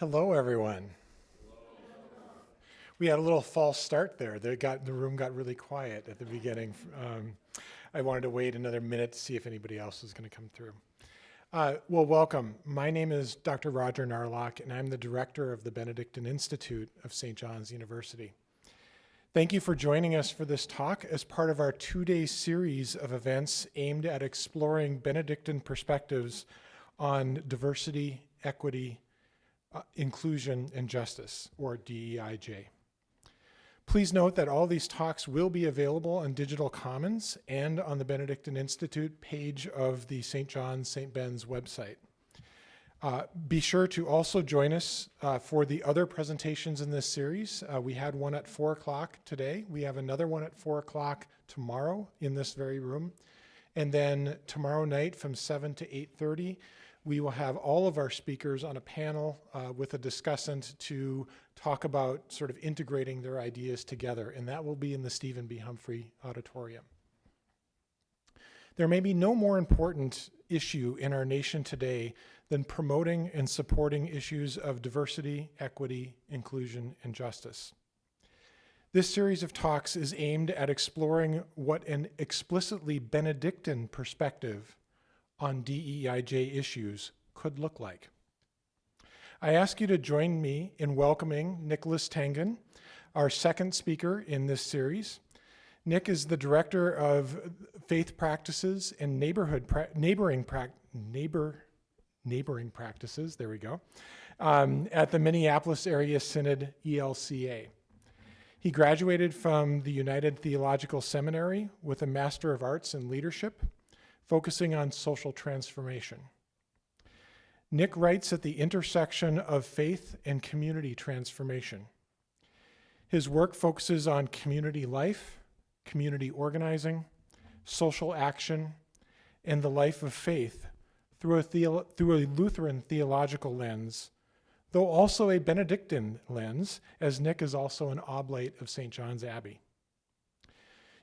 Hello, everyone. We had a little false start there. The room got really quiet at the beginning. I wanted to wait another minute to see if anybody else was going to come through. Well, welcome. My name is Dr. Roger Narlock, and I'm the director of the Benedictine Institute of St. John's University. Thank you for joining us for this talk as part of our two-day series of events aimed at exploring Benedictine perspectives on diversity, equity, inclusion, and justice, or DEIJ. Please note that all these talks will be available on Digital Commons and on the Benedictine Institute page of the St. John's St. Ben's website. Be sure to also join us for the other presentations in this series. We had one at 4 o'clock today. We have another one at 4 o'clock tomorrow in this very room. And then tomorrow night from 7 to 8:30, we will have all of our speakers on a panel with a discussant to talk about sort of integrating their ideas together, and that will be in the Stephen B. Humphrey Auditorium. There may be no more important issue in our nation today than promoting and supporting issues of diversity, equity, inclusion, and justice. This series of talks is aimed at exploring what an explicitly Benedictine perspective on DEIJ issues could look like. I ask you to join me in welcoming Nicholas Tangen, our second speaker in this series. Nick is the director of faith practices and neighboring practices, there we go, at the Minneapolis Area Synod ELCA. He graduated from the United Theological Seminary with a Master of Arts in Leadership, focusing on social transformation. Nick writes at the intersection of faith and community transformation. His work focuses on community life, community organizing, social action, and the life of faith through a Lutheran theological lens, though also a Benedictine lens, as Nick is also an oblate of St. John's Abbey.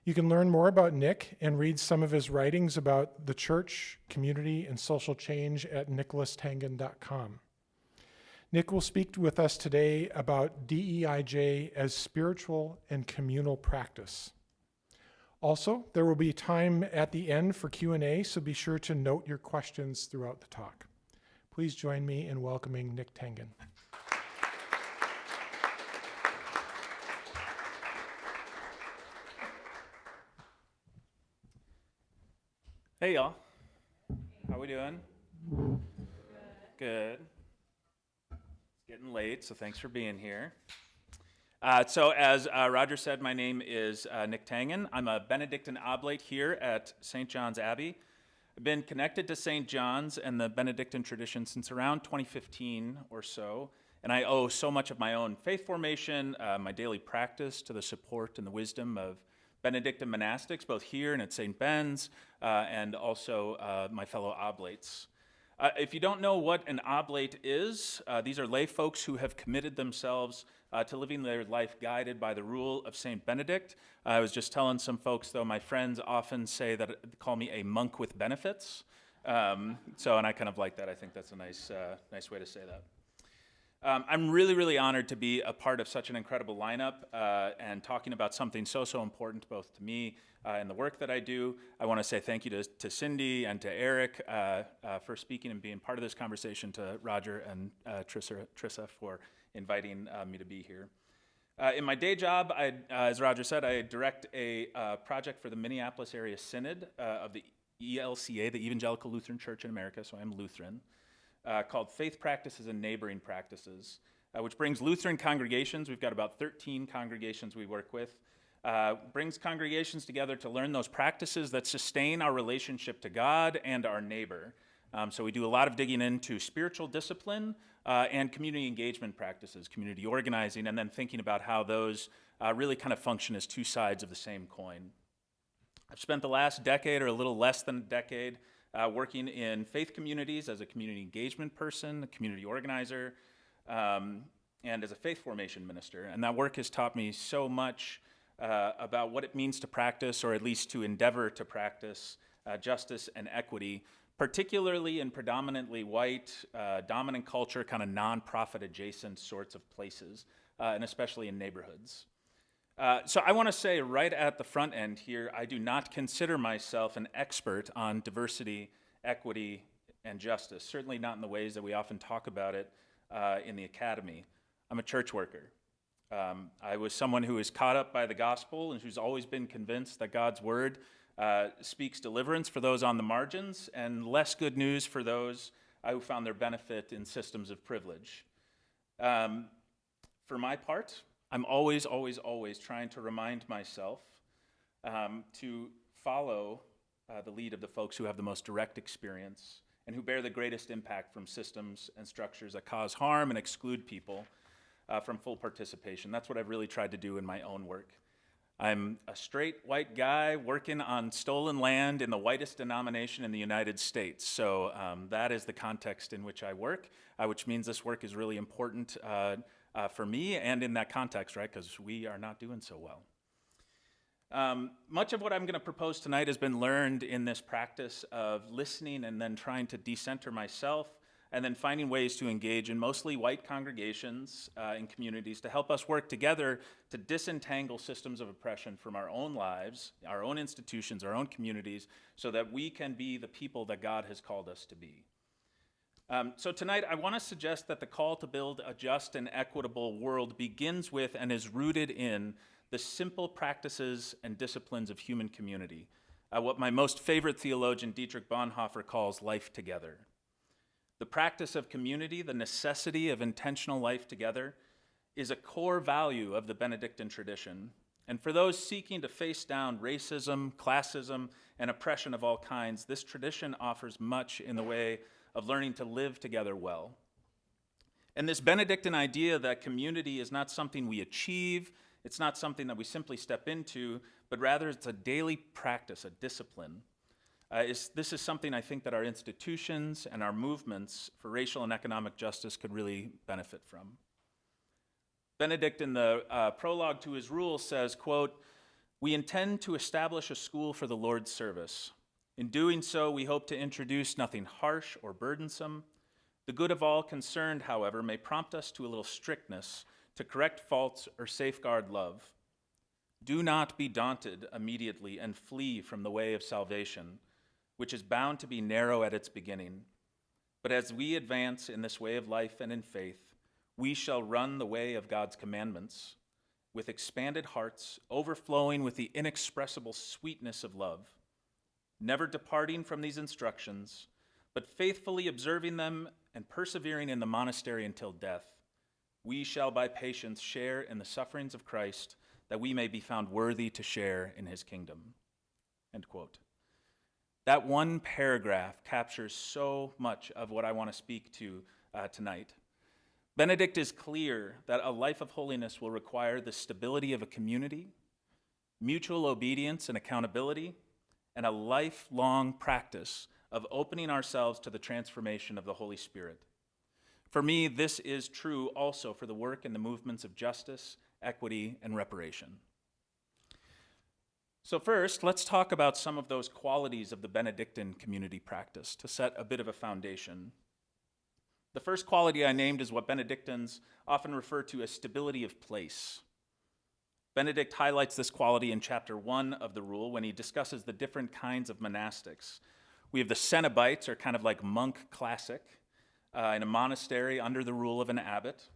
You can learn more about Nick and read some of his writings about the church, community, and social change at nicholastangen.com. Nick will speak with us today about DEIJ as spiritual and communal practice. Also, there will be time at the end for Q&A, so be sure to note your questions throughout the talk. Please join me in welcoming Nick Tangen. Hey y'all, how we doing? Good. It's getting late, so thanks for being here. So as Roger said, my name is Nick Tangen. I'm a Benedictine oblate here at St. John's Abbey. I've been connected to St. John's and the Benedictine tradition since around 2015 or so, and I owe so much of my own faith formation, my daily practice, to the support and the wisdom of Benedictine monastics, both here and at St. Ben's, and also my fellow oblates. If you don't know what an oblate is, these are lay folks who have committed themselves to living their life guided by the rule of St. Benedict. I was just telling some folks, though, my friends often call me a monk with benefits. And I kind of like that. I think that's a nice way to say that. I'm really, really honored to be a part of such an incredible lineup and talking about something so important both to me and the work that I do. I want to say thank you to Cindy and to Eric for speaking and being part of this conversation, to Roger and Trissa for inviting me to be here. In my day job, as Roger said, I direct a project for the Minneapolis Area Synod of the ELCA, the Evangelical Lutheran Church in America, so I'm Lutheran. Called Faith Practices and Neighboring Practices, which brings Lutheran congregations, we've got about 13 congregations we work with, brings congregations together to learn those practices that sustain our relationship to God and our neighbor. So we do a lot of digging into spiritual discipline and community engagement practices, community organizing, and then thinking about how those really kind of function as two sides of the same coin. I've spent the last decade, or a little less than a decade, working in faith communities as a community engagement person, a community organizer, and as a faith formation minister. And that work has taught me so much about what it means to practice, or at least to endeavor to practice, justice and equity, particularly in predominantly white, dominant culture, kind of nonprofit adjacent sorts of places, and especially in neighborhoods. So I want to say right at the front end here, I do not consider myself an expert on diversity, equity, and justice, certainly not in the ways that we often talk about it in the academy. I'm a church worker. I was someone who is caught up by the gospel and who's always been convinced that God's word speaks deliverance for those on the margins and less good news for those who found their benefit in systems of privilege. For my part, I'm always trying to remind myself to follow the lead of the folks who have the most direct experience and who bear the greatest impact from systems and structures that cause harm and exclude people from full participation. That's what I've really tried to do in my own work. I'm a straight white guy working on stolen land in the whitest denomination in the United States. So that is the context in which I work, which means this work is really important for me and in that context, right? Because we are not doing so well. Much of what I'm going to propose tonight has been learned in this practice of listening and then trying to decenter myself and then finding ways to engage in mostly white congregations and communities to help us work together to disentangle systems of oppression from our own lives, our own institutions, our own communities, so that we can be the people that God has called us to be. So tonight, I want to suggest that the call to build a just and equitable world begins with and is rooted in the simple practices and disciplines of human community, what my most favorite theologian, Dietrich Bonhoeffer, calls life together. The practice of community, the necessity of intentional life together, is a core value of the Benedictine tradition. And for those seeking to face down racism, classism, and oppression of all kinds, this tradition offers much in the way of learning to live together well. And this Benedictine idea that community is not something we achieve, it's not something that we simply step into, but rather it's a daily practice, a discipline. This is something I think that our institutions and our movements for racial and economic justice could really benefit from. Benedict, in the prologue to his rule, says, quote, "We intend to establish a school for the Lord's service. In doing so, we hope to introduce nothing harsh or burdensome. The good of all concerned, however, may prompt us to a little strictness to correct faults or safeguard love. Do not be daunted immediately and flee from the way of salvation, which is bound to be narrow at its beginning. But as we advance in this way of life and in faith, we shall run the way of God's commandments with expanded hearts, overflowing with the inexpressible sweetness of love, never departing from these instructions, but faithfully observing them and persevering in the monastery until death. We shall by patience share in the sufferings of Christ, that we may be found worthy to share in his kingdom." End quote. That one paragraph captures so much of what I want to speak to tonight. Benedict is clear that a life of holiness will require the stability of a community, mutual obedience and accountability, and a lifelong practice of opening ourselves to the transformation of the Holy Spirit. For me, this is true also for the work and the movements of justice, equity, and reparation. So first, let's talk about some of those qualities of the Benedictine community practice to set a bit of a foundation. The first quality I named is what Benedictines often refer to as stability of place. Benedict highlights this quality in chapter 1 of the rule when he discusses the different kinds of monastics. We have the Cenobites, or kind of like monk classic, in a monastery under the rule of an abbot.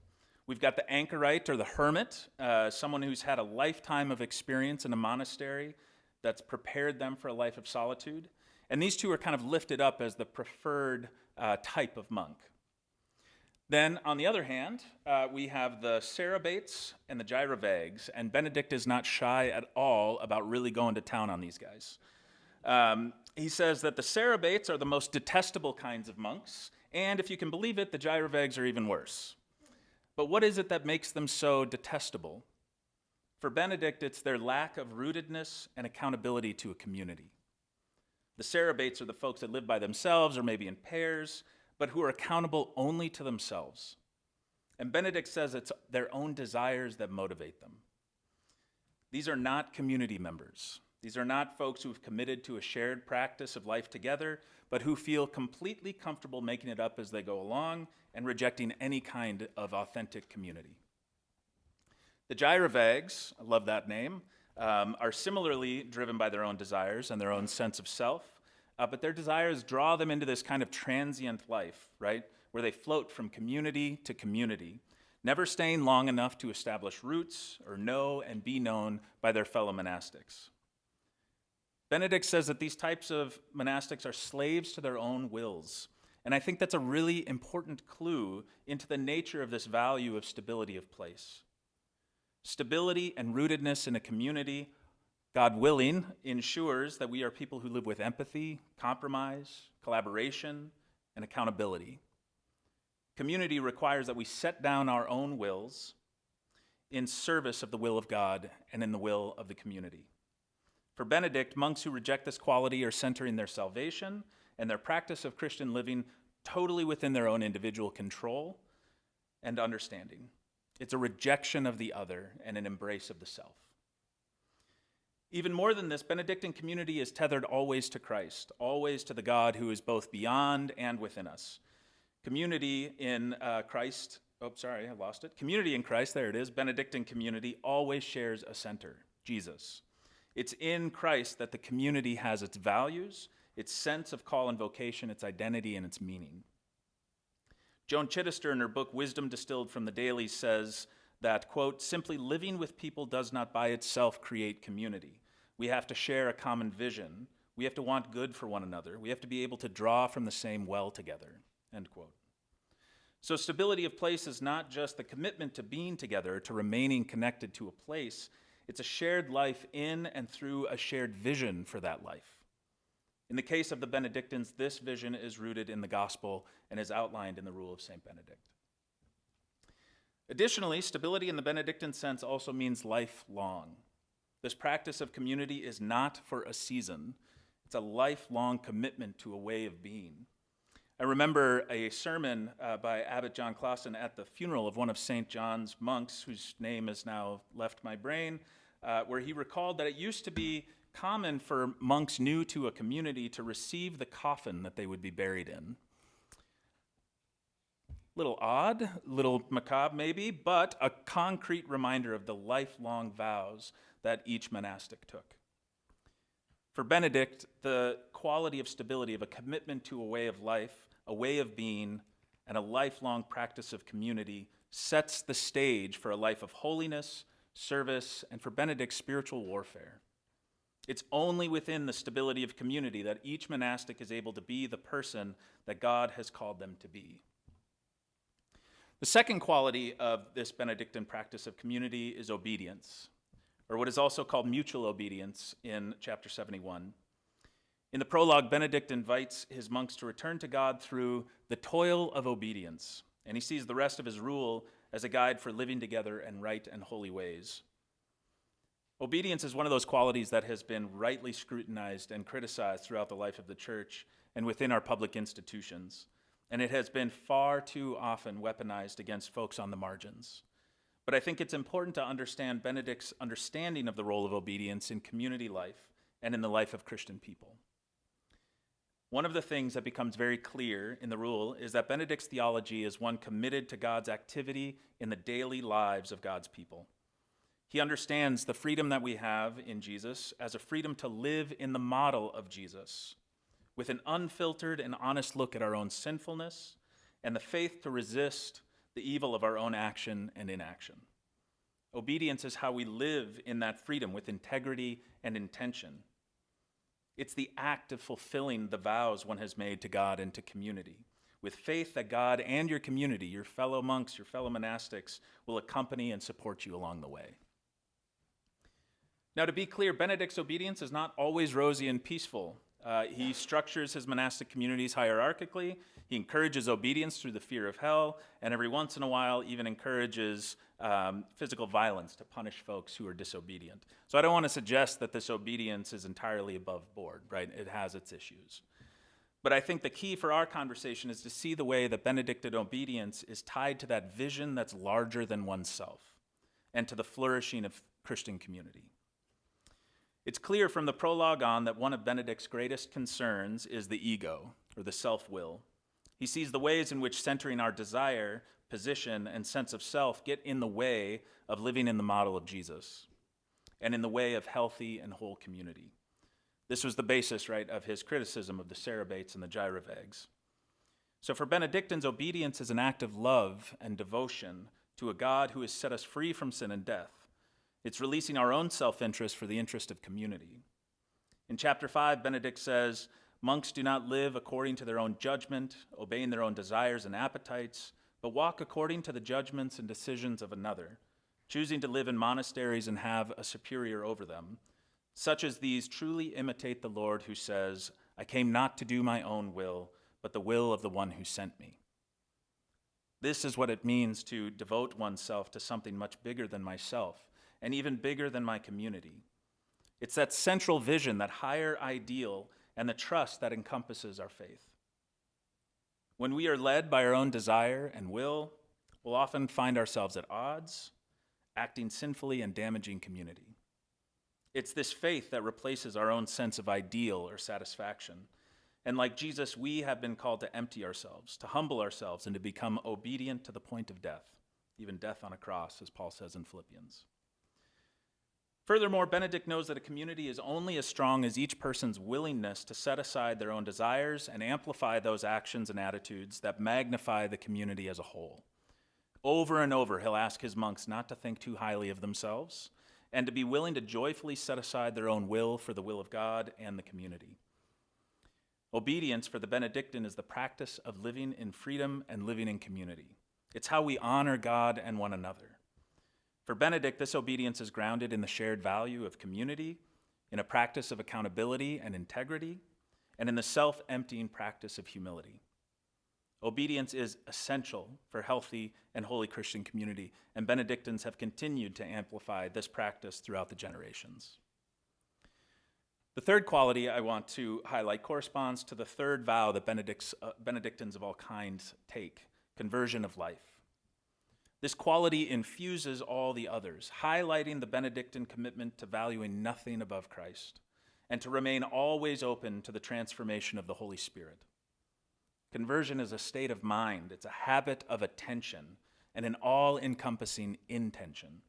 We've got the anchorite, or the hermit, someone who's had a lifetime of experience in a monastery that's prepared them for a life of solitude. And these two are kind of lifted up as the preferred type of monk. Then, on the other hand, we have the Cerebates and the Gyrovags, and Benedict is not shy at all about really going to town on these guys. He says that the Cerebates are the most detestable kinds of monks, and if you can believe it, the Gyrovags are even worse. But what is it that makes them so detestable? For Benedict, it's their lack of rootedness and accountability to a community. The Cerebates are the folks that live by themselves or maybe in pairs, but who are accountable only to themselves. And Benedict says it's their own desires that motivate them. These are not community members. These are not folks who have committed to a shared practice of life together, but who feel completely comfortable making it up as they go along and rejecting any kind of authentic community. The gyrovags, I love that name, are similarly driven by their own desires and their own sense of self, but their desires draw them into this kind of transient life, right, where they float from community to community, never staying long enough to establish roots or know and be known by their fellow monastics. Benedict says that these types of monastics are slaves to their own wills, and I think that's a really important clue into the nature of this value of stability of place. Stability and rootedness in a community, God willing, ensures that we are people who live with empathy, compromise, collaboration, and accountability. Community requires that we set down our own wills in service of the will of God and in the will of the community. For Benedict, monks who reject this quality are centering their salvation and their practice of Christian living totally within their own individual control and understanding. It's a rejection of the other and an embrace of the self. Even more than this, Benedictine community is tethered always to Christ, always to the God who is both beyond and within us. Community in Christ, Community in Christ, there it is, Benedictine community always shares a center, Jesus. It's in Christ that the community has its values, its sense of call and vocation, its identity, and its meaning. Joan Chittister, in her book Wisdom Distilled from the Daily, says that, quote, simply living with people does not by itself create community. We have to share a common vision. We have to want good for one another. We have to be able to draw from the same well together, end quote. So stability of place is not just the commitment to being together, to remaining connected to a place. It's a shared life in and through a shared vision for that life. In the case of the Benedictines, this vision is rooted in the gospel and is outlined in the Rule of St. Benedict. Additionally, stability in the Benedictine sense also means lifelong. This practice of community is not for a season. It's a lifelong commitment to a way of being. I remember a sermon by Abbot John Clausen at the funeral of one of St. John's monks, whose name has now left my brain, where he recalled that it used to be common for monks new to a community to receive the coffin that they would be buried in. Little odd, little macabre maybe, but a concrete reminder of the lifelong vows that each monastic took. For Benedict, the quality of stability, of a commitment to a way of life, a way of being, and a lifelong practice of community sets the stage for a life of holiness, service, and for Benedict, spiritual warfare. It's only within the stability of community that each monastic is able to be the person that God has called them to be. The second quality of this Benedictine practice of community is obedience, or what is also called mutual obedience in chapter 71. In the prologue, Benedict invites his monks to return to God through the toil of obedience, and he sees the rest of his rule as a guide for living together in right and holy ways. Obedience is one of those qualities that has been rightly scrutinized and criticized throughout the life of the church and within our public institutions, and it has been far too often weaponized against folks on the margins. But I think it's important to understand Benedict's understanding of the role of obedience in community life and in the life of Christian people. One of the things that becomes very clear in the rule is that Benedict's theology is one committed to God's activity in the daily lives of God's people. He understands the freedom that we have in Jesus as a freedom to live in the model of Jesus, with an unfiltered and honest look at our own sinfulness and the faith to resist the evil of our own action and inaction. Obedience is how we live in that freedom with integrity and intention. It's the act of fulfilling the vows one has made to God and to community, with faith that God and your community, your fellow monks, your fellow monastics, will accompany and support you along the way. Now, to be clear, Benedict's obedience is not always rosy and peaceful. He structures his monastic communities hierarchically. He encourages obedience through the fear of hell, and every once in a while even encourages physical violence to punish folks who are disobedient. So I don't want to suggest that this obedience is entirely above board, right? It has its issues. But I think the key for our conversation is to see the way that Benedictine obedience is tied to that vision that's larger than oneself and to the flourishing of Christian community. It's clear from the prologue on that one of Benedict's greatest concerns is the ego, or the self-will. He sees the ways in which centering our desire, position, and sense of self get in the way of living in the model of Jesus, and in the way of healthy and whole community. This was the basis, right, of his criticism of the Cerebates and the Gyrovags. So for Benedictines, obedience is an act of love and devotion to a God who has set us free from sin and death. It's releasing our own self-interest for the interest of community. In chapter 5, Benedict says, "Monks do not live according to their own judgment, obeying their own desires and appetites, but walk according to the judgments and decisions of another, choosing to live in monasteries and have a superior over them. Such as these truly imitate the Lord who says, 'I came not to do my own will, but the will of the one who sent me.'" This is what it means to devote oneself to something much bigger than myself, and even bigger than my community. It's that central vision, that higher ideal, and the trust that encompasses our faith. When we are led by our own desire and will, we'll often find ourselves at odds, acting sinfully and damaging community. It's this faith that replaces our own sense of ideal or satisfaction. And like Jesus, we have been called to empty ourselves, to humble ourselves, and to become obedient to the point of death, even death on a cross, as Paul says in Philippians. Furthermore, Benedict knows that a community is only as strong as each person's willingness to set aside their own desires and amplify those actions and attitudes that magnify the community as a whole. Over and over, he'll ask his monks not to think too highly of themselves and to be willing to joyfully set aside their own will for the will of God and the community. Obedience for the Benedictine is the practice of living in freedom and living in community. It's how we honor God and one another. For Benedict, this obedience is grounded in the shared value of community, in a practice of accountability and integrity, and in the self-emptying practice of humility. Obedience is essential for healthy and holy Christian community, and Benedictines have continued to amplify this practice throughout the generations. The third quality I want to highlight corresponds to the third vow that Benedictines of all kinds take: conversion of life. This quality infuses all the others, highlighting the Benedictine commitment to valuing nothing above Christ and to remain always open to the transformation of the Holy Spirit. Conversion is a state of mind. It's a habit of attention and an all-encompassing intention.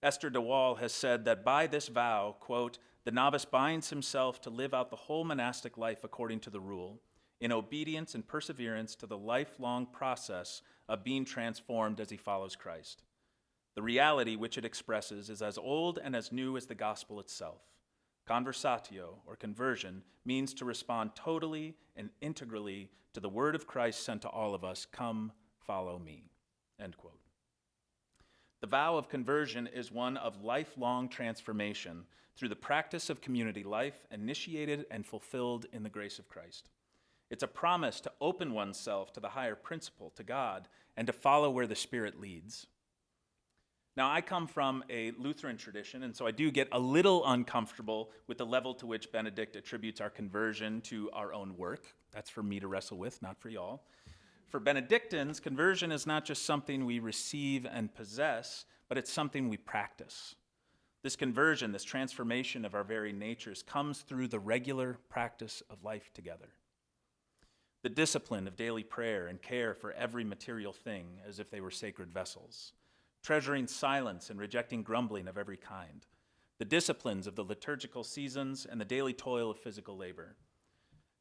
Esther de Waal has said that by this vow, quote, "the novice binds himself to live out the whole monastic life according to the rule, in obedience and perseverance to the lifelong process of being transformed as he follows Christ. The reality which it expresses is as old and as new as the gospel itself. Conversatio, or conversion, means to respond totally and integrally to the word of Christ sent to all of us, 'Come, follow me,'" end quote. The vow of conversion is one of lifelong transformation through the practice of community life, initiated and fulfilled in the grace of Christ. It's a promise to open oneself to the higher principle, to God, and to follow where the Spirit leads. Now, I come from a Lutheran tradition, and so I do get a little uncomfortable with the level to which Benedict attributes our conversion to our own work. That's for me to wrestle with, not for y'all. For Benedictines, conversion is not just something we receive and possess, but it's something we practice. This conversion, this transformation of our very natures, comes through the regular practice of life together. The discipline of daily prayer and care for every material thing as if they were sacred vessels. Treasuring silence and rejecting grumbling of every kind. The disciplines of the liturgical seasons and the daily toil of physical labor.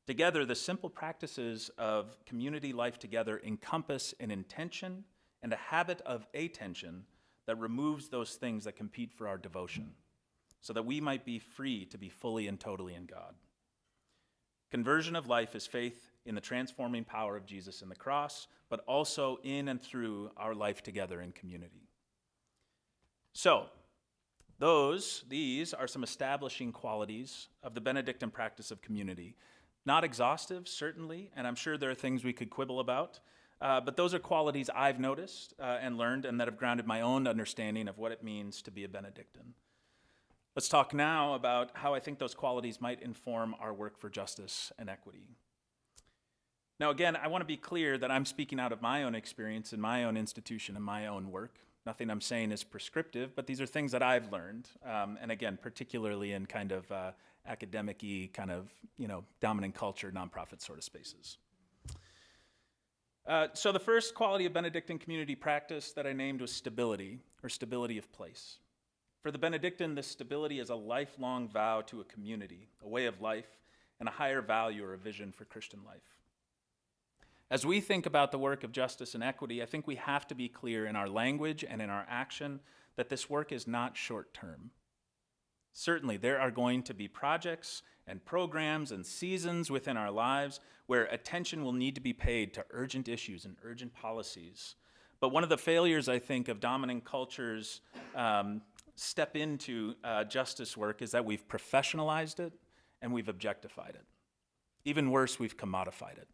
Together, the simple practices of community life together encompass an intention and a habit of attention that removes those things that compete for our devotion, so that we might be free to be fully and totally in God. Conversion of life is faith in the transforming power of Jesus in the cross, but also in and through our life together in community. So, these are some establishing qualities of the Benedictine practice of community. Not exhaustive, certainly, and I'm sure there are things we could quibble about, but those are qualities I've noticed and learned and that have grounded my own understanding of what it means to be a Benedictine. Let's talk now about how I think those qualities might inform our work for justice and equity. Now, again, I want to be clear that I'm speaking out of my own experience in my own institution and my own work. Nothing I'm saying is prescriptive, but these are things that I've learned, and again, particularly in kind of academic-y, kind of, dominant culture, nonprofit sort of spaces. So the first quality of Benedictine community practice that I named was stability, or stability of place. For the Benedictine, this stability is a lifelong vow to a community, a way of life, and a higher value or a vision for Christian life. As we think about the work of justice and equity, I think we have to be clear in our language and in our action that this work is not short-term. Certainly, there are going to be projects and programs and seasons within our lives where attention will need to be paid to urgent issues and urgent policies. But one of the failures, I think, of dominant cultures step into justice work is that we've professionalized it and we've objectified it. Even worse, we've commodified it.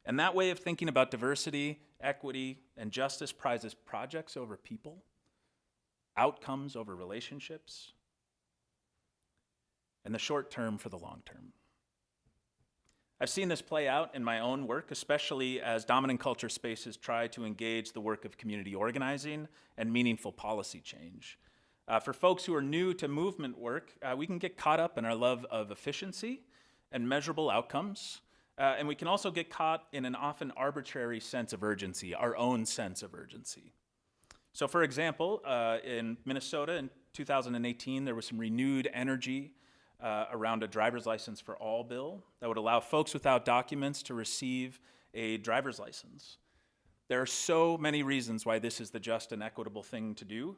And that way of thinking about diversity, equity, and justice prizes projects over people, outcomes over relationships, and the short term for the long term. I've seen this play out in my own work, especially as dominant culture spaces try to engage the work of community organizing and meaningful policy change. For folks who are new to movement work, we can get caught up in our love of efficiency and measurable outcomes. And we can also get caught in an often arbitrary sense of urgency, our own sense of urgency. So for example, in Minnesota in 2018, there was some renewed energy around a driver's license for all bill that would allow folks without documents to receive a driver's license. There are so many reasons why this is the just and equitable thing to do.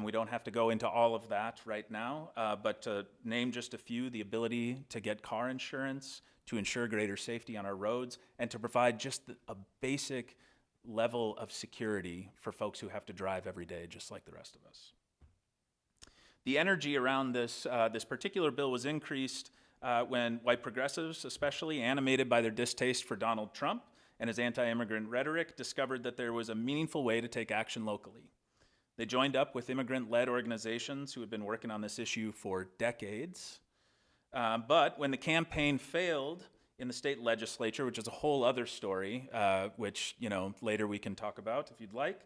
We don't have to go into all of that right now, but to name just a few, the ability to get car insurance, to ensure greater safety on our roads, and to provide just a basic level of security for folks who have to drive every day just like the rest of us. The energy around this particular bill was increased when white progressives, especially animated by their distaste for Donald Trump and his anti-immigrant rhetoric, discovered that there was a meaningful way to take action locally. They joined up with immigrant-led organizations who had been working on this issue for decades. But when the campaign failed in the state legislature, which is a whole other story, which later we can talk about if you'd like,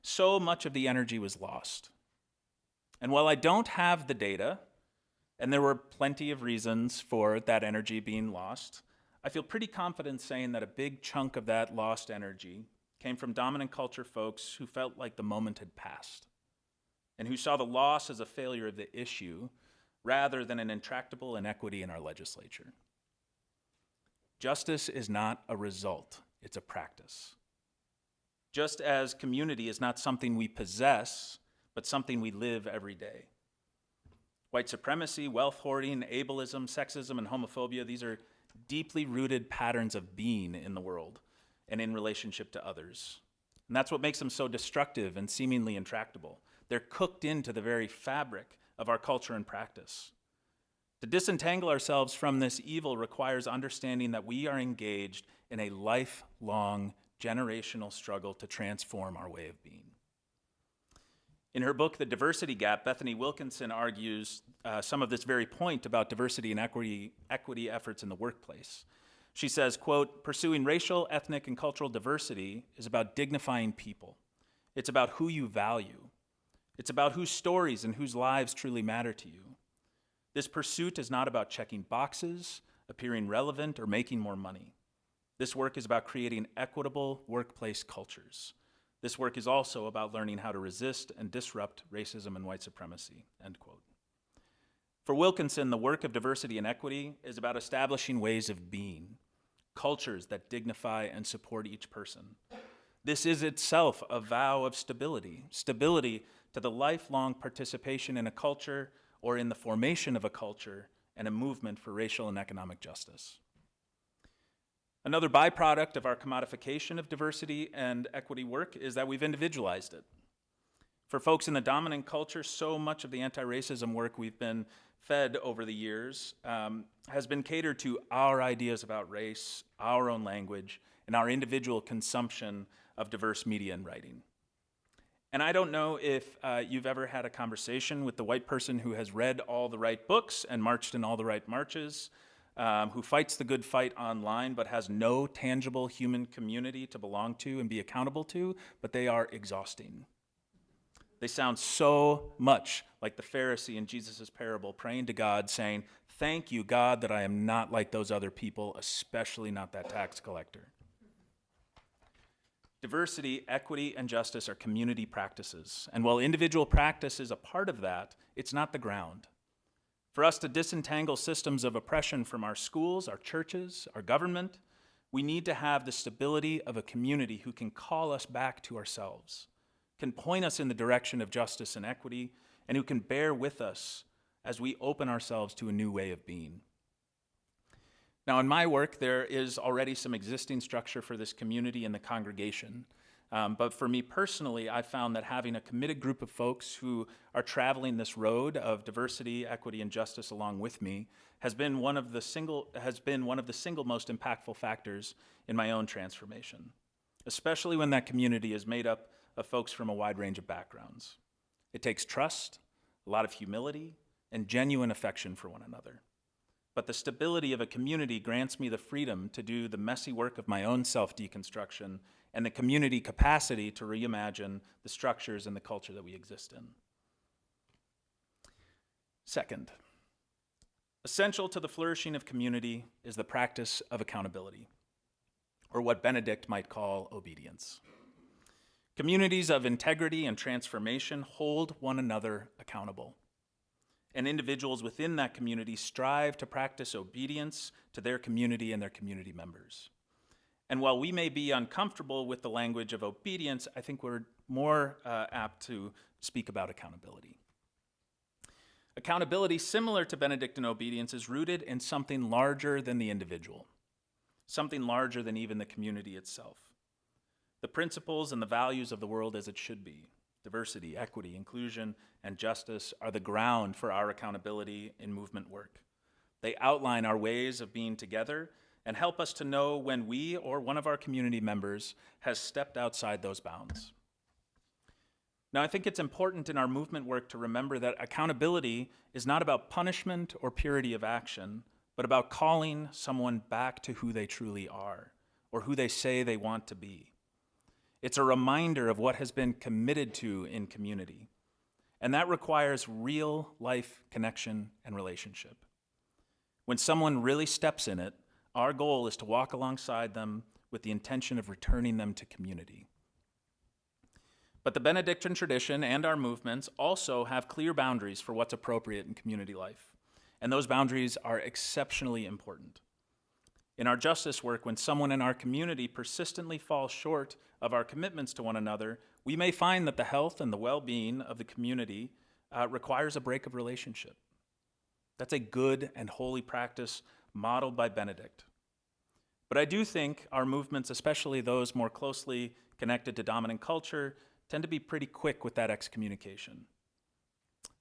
so much of the energy was lost. And while I don't have the data, and there were plenty of reasons for that energy being lost, I feel pretty confident saying that a big chunk of that lost energy came from dominant culture folks who felt like the moment had passed and who saw the loss as a failure of the issue rather than an intractable inequity in our legislature. Justice is not a result, it's a practice. Just as community is not something we possess, but something we live every day. White supremacy, wealth hoarding, ableism, sexism, and homophobia, these are deeply rooted patterns of being in the world and in relationship to others. And that's what makes them so destructive and seemingly intractable. They're cooked into the very fabric of our culture and practice. To disentangle ourselves from this evil requires understanding that we are engaged in a lifelong, generational struggle to transform our way of being. In her book, The Diversity Gap, Bethany Wilkinson argues some of this very point about diversity and equity efforts in the workplace. She says, quote, "Pursuing racial, ethnic, and cultural diversity is about dignifying people. It's about who you value. It's about whose stories and whose lives truly matter to you. This pursuit is not about checking boxes, appearing relevant, or making more money. This work is about creating equitable workplace cultures. This work is also about learning how to resist and disrupt racism and white supremacy," end quote. For Wilkinson, the work of diversity and equity is about establishing ways of being, cultures that dignify and support each person. This is itself a vow of stability to the lifelong participation in a culture or in the formation of a culture and a movement for racial and economic justice. Another byproduct of our commodification of diversity and equity work is that we've individualized it. For folks in the dominant culture, so much of the anti-racism work we've been fed over the years has been catered to our ideas about race, our own language, and our individual consumption of diverse media and writing. And I don't know if you've ever had a conversation with the white person who has read all the right books and marched in all the right marches, who fights the good fight online but has no tangible human community to belong to and be accountable to, but they are exhausting. They sound so much like the Pharisee in Jesus' parable praying to God saying, "Thank you, God, that I am not like those other people, especially not that tax collector." Diversity, equity, and justice are community practices. And while individual practice is a part of that, it's not the ground. For us to disentangle systems of oppression from our schools, our churches, our government, we need to have the stability of a community who can call us back to ourselves, can point us in the direction of justice and equity, and who can bear with us as we open ourselves to a new way of being. Now, in my work, there is already some existing structure for this community in the congregation. But for me personally, I found that having a committed group of folks who are traveling this road of diversity, equity, and justice along with me has been one of the single most impactful factors in my own transformation, especially when that community is made up of folks from a wide range of backgrounds. It takes trust, a lot of humility, and genuine affection for one another. But the stability of a community grants me the freedom to do the messy work of my own self-deconstruction and the community capacity to reimagine the structures and the culture that we exist in. Second, essential to the flourishing of community is the practice of accountability, or what Benedict might call obedience. Communities of integrity and transformation hold one another accountable. And individuals within that community strive to practice obedience to their community and their community members. And while we may be uncomfortable with the language of obedience, I think we're more apt to speak about accountability. Accountability, similar to Benedictine obedience, is rooted in something larger than the individual, something larger than even the community itself. The principles and the values of the world as it should be, diversity, equity, inclusion, and justice, are the ground for our accountability in movement work. They outline our ways of being together and help us to know when we or one of our community members has stepped outside those bounds. Now, I think it's important in our movement work to remember that accountability is not about punishment or purity of action, but about calling someone back to who they truly are or who they say they want to be. It's a reminder of what has been committed to in community, and that requires real life connection and relationship. When someone really steps in it, our goal is to walk alongside them with the intention of returning them to community. But the Benedictine tradition and our movements also have clear boundaries for what's appropriate in community life, and those boundaries are exceptionally important. In our justice work, when someone in our community persistently falls short of our commitments to one another, we may find that the health and the well-being of the community requires a break of relationship. That's a good and holy practice modeled by Benedict. But I do think our movements, especially those more closely connected to dominant culture, tend to be pretty quick with that excommunication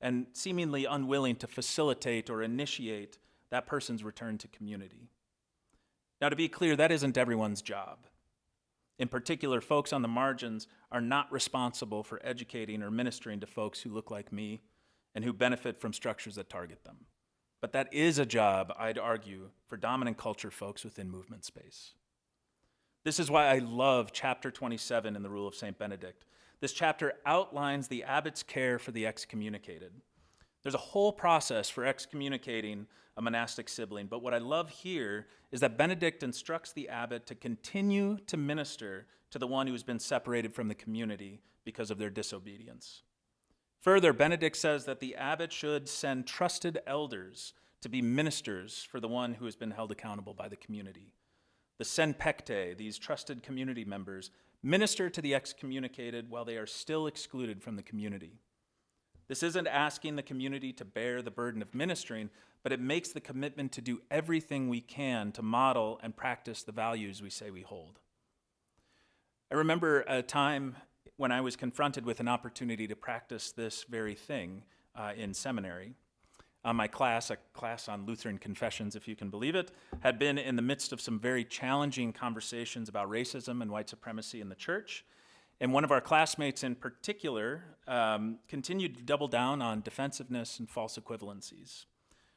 and seemingly unwilling to facilitate or initiate that person's return to community. Now, to be clear, that isn't everyone's job. In particular, folks on the margins are not responsible for educating or ministering to folks who look like me and who benefit from structures that target them. But that is a job, I'd argue, for dominant culture folks within movement space. This is why I love chapter 27 in the Rule of St. Benedict. This chapter outlines the abbot's care for the excommunicated. There's a whole process for excommunicating a monastic sibling, but what I love here is that Benedict instructs the abbot to continue to minister to the one who has been separated from the community because of their disobedience. Further, Benedict says that the abbot should send trusted elders to be ministers for the one who has been held accountable by the community. The senpecte, these trusted community members, minister to the excommunicated while they are still excluded from the community. This isn't asking the community to bear the burden of ministering, but it makes the commitment to do everything we can to model and practice the values we say we hold. I remember a time when I was confronted with an opportunity to practice this very thing in seminary. My class, a class on Lutheran confessions, if you can believe it, had been in the midst of some very challenging conversations about racism and white supremacy in the church. And one of our classmates in particular continued to double down on defensiveness and false equivalencies.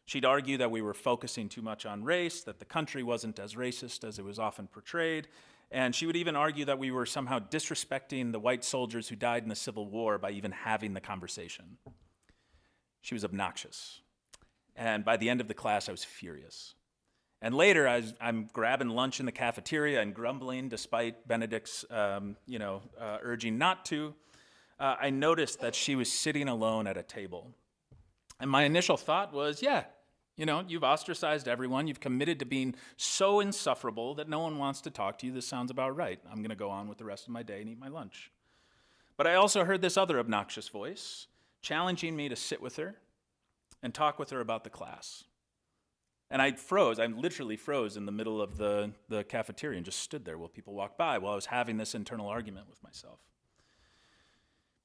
She'd argue that we were focusing too much on race, that the country wasn't as racist as it was often portrayed, And she would even argue that we were somehow disrespecting the white soldiers who died in the Civil War by even having the conversation. She was obnoxious. And by the end of the class, I was furious. And later, I'm grabbing lunch in the cafeteria and grumbling, despite Benedict's, urging not to. I noticed that she was sitting alone at a table. And my initial thought was, you've ostracized everyone. You've committed to being so insufferable that no one wants to talk to you. This sounds about right. I'm going to go on with the rest of my day and eat my lunch. But I also heard this other obnoxious voice challenging me to sit with her and talk with her about the class. And I froze. I literally froze in the middle of the cafeteria and just stood there while people walked by while I was having this internal argument with myself.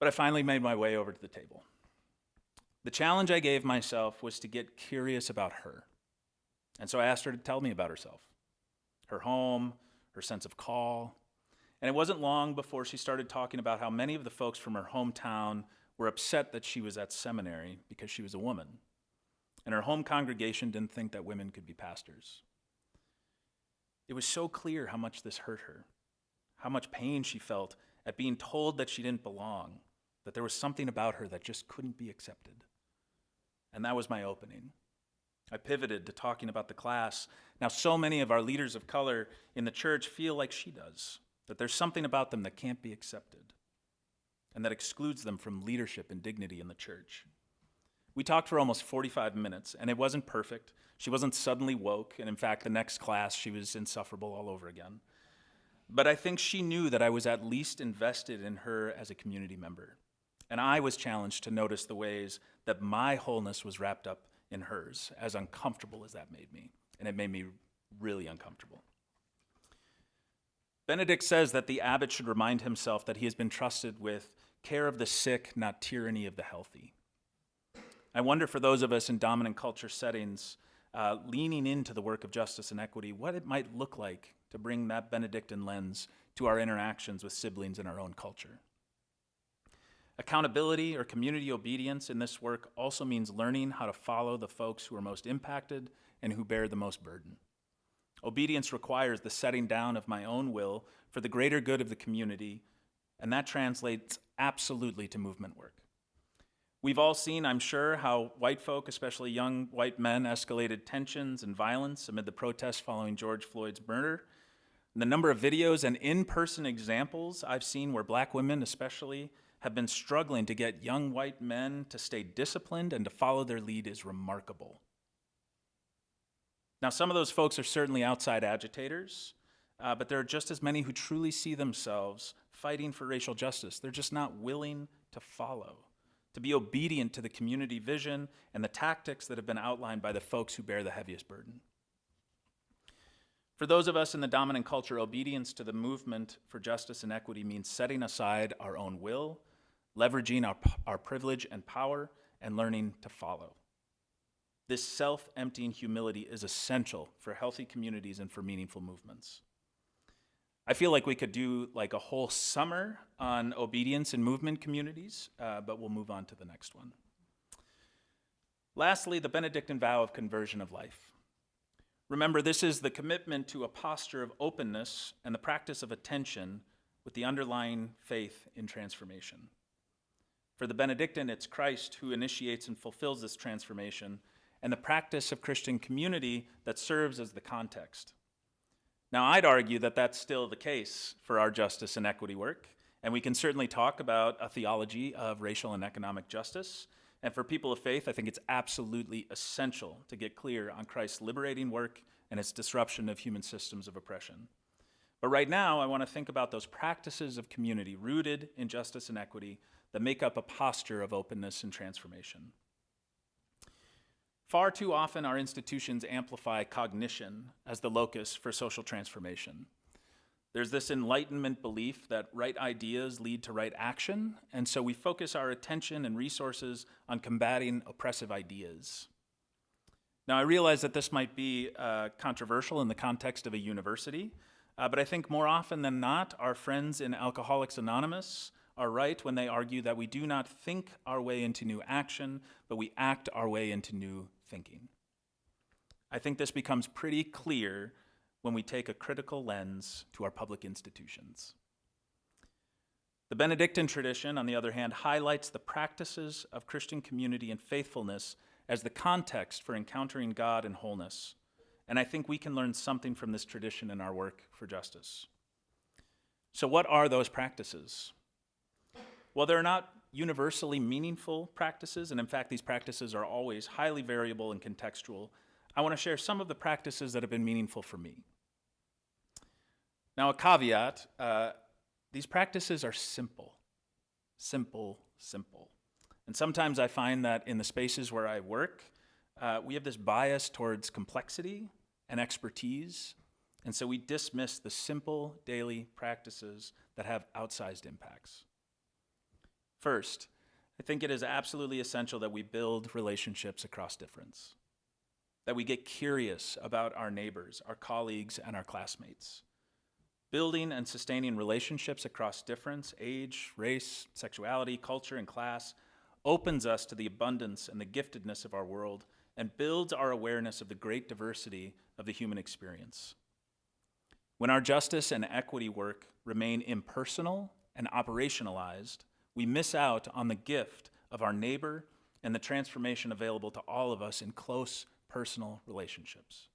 But I finally made my way over to the table. The challenge I gave myself was to get curious about her. And so I asked her to tell me about herself, her home, her sense of call. And it wasn't long before she started talking about how many of the folks from her hometown were upset that she was at seminary because she was a woman. And her home congregation didn't think that women could be pastors. It was so clear how much this hurt her, how much pain she felt at being told that she didn't belong, that there was something about her that just couldn't be accepted. And that was my opening. I pivoted to talking about the class. Now, so many of our leaders of color in the church feel like she does, that there's something about them that can't be accepted and that excludes them from leadership and dignity in the church. We talked for almost 45 minutes, and it wasn't perfect. She wasn't suddenly woke, and in fact, the next class, she was insufferable all over again. But I think she knew that I was at least invested in her as a community member, and I was challenged to notice the ways that my wholeness was wrapped up in hers, as uncomfortable as that made me, and it made me really uncomfortable. Benedict says that the abbot should remind himself that he has been trusted with care of the sick, not tyranny of the healthy. I wonder for those of us in dominant culture settings, leaning into the work of justice and equity, what it might look like to bring that Benedictine lens to our interactions with siblings in our own culture. Accountability or community obedience in this work also means learning how to follow the folks who are most impacted and who bear the most burden. Obedience requires the setting down of my own will for the greater good of the community, and that translates absolutely to movement work. We've all seen, I'm sure, how white folk, especially young white men, escalated tensions and violence amid the protests following George Floyd's murder. And the number of videos and in-person examples I've seen where black women especially have been struggling to get young white men to stay disciplined and to follow their lead is remarkable. Now, some of those folks are certainly outside agitators, but there are just as many who truly see themselves fighting for racial justice. They're just not willing to follow, to be obedient to the community vision and the tactics that have been outlined by the folks who bear the heaviest burden. For those of us in the dominant culture, obedience to the movement for justice and equity means setting aside our own will, leveraging our privilege and power, and learning to follow. This self-emptying humility is essential for healthy communities and for meaningful movements. I feel like we could do like a whole summer on obedience in movement communities, but we'll move on to the next one. Lastly, the Benedictine vow of conversion of life. Remember, this is the commitment to a posture of openness and the practice of attention with the underlying faith in transformation. For the Benedictine, it's Christ who initiates and fulfills this transformation, and the practice of Christian community that serves as the context. Now, I'd argue that that's still the case for our justice and equity work, and we can certainly talk about a theology of racial and economic justice. And for people of faith, I think it's absolutely essential to get clear on Christ's liberating work and its disruption of human systems of oppression. But right now, I want to think about those practices of community rooted in justice and equity that make up a posture of openness and transformation. Far too often, our institutions amplify cognition as the locus for social transformation. There's this Enlightenment belief that right ideas lead to right action, and so we focus our attention and resources on combating oppressive ideas. Now, I realize that this might be controversial in the context of a university, but I think more often than not, our friends in Alcoholics Anonymous are right when they argue that we do not think our way into new action, but we act our way into new thinking. I think this becomes pretty clear when we take a critical lens to our public institutions. The Benedictine tradition, on the other hand, highlights the practices of Christian community and faithfulness as the context for encountering God in wholeness. And I think we can learn something from this tradition in our work for justice. So what are those practices? Well, they're not universally meaningful practices, and in fact, these practices are always highly variable and contextual. I want to share some of the practices that have been meaningful for me. Now, a caveat, these practices are simple. And sometimes I find that in the spaces where I work, we have this bias towards complexity and expertise, and so we dismiss the simple daily practices that have outsized impacts. First, I think it is absolutely essential that we build relationships across difference, that we get curious about our neighbors, our colleagues, and our classmates. Building and sustaining relationships across difference, age, race, sexuality, culture, and class opens us to the abundance and the giftedness of our world and builds our awareness of the great diversity of the human experience. When our justice and equity work remain impersonal and operationalized, we miss out on the gift of our neighbor and the transformation available to all of us in close personal relationships.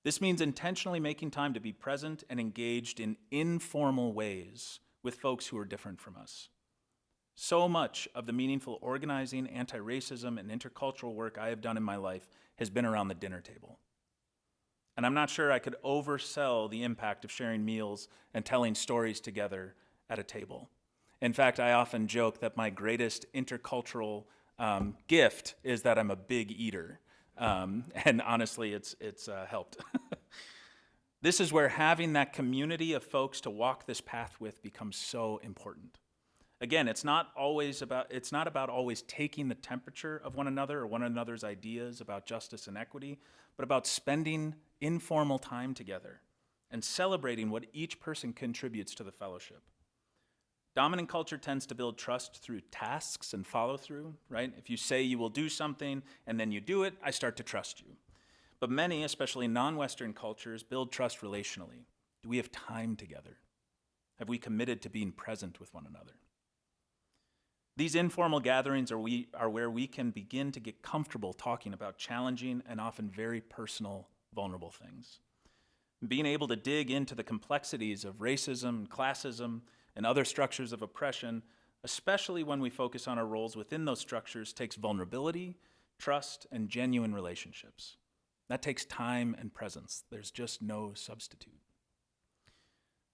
This means intentionally making time to be present and engaged in informal ways with folks who are different from us. So much of the meaningful organizing, anti-racism, and intercultural work I have done in my life has been around the dinner table. And I'm not sure I could oversell the impact of sharing meals and telling stories together at a table. In fact, I often joke that my greatest intercultural gift is that I'm a big eater. And honestly, it's helped. This is where having that community of folks to walk this path with becomes so important. Again, it's not about always taking the temperature of one another or one another's ideas about justice and equity, but about spending informal time together and celebrating what each person contributes to the fellowship. Dominant culture tends to build trust through tasks and follow-through, right? If you say you will do something and then you do it, I start to trust you. But many, especially non-Western cultures, build trust relationally. Do we have time together? Have we committed to being present with one another? These informal gatherings are where we can begin to get comfortable talking about challenging and often very personal, vulnerable things. Being able to dig into the complexities of racism, classism, and other structures of oppression, especially when we focus on our roles within those structures, takes vulnerability, trust, and genuine relationships. That takes time and presence. There's just no substitute.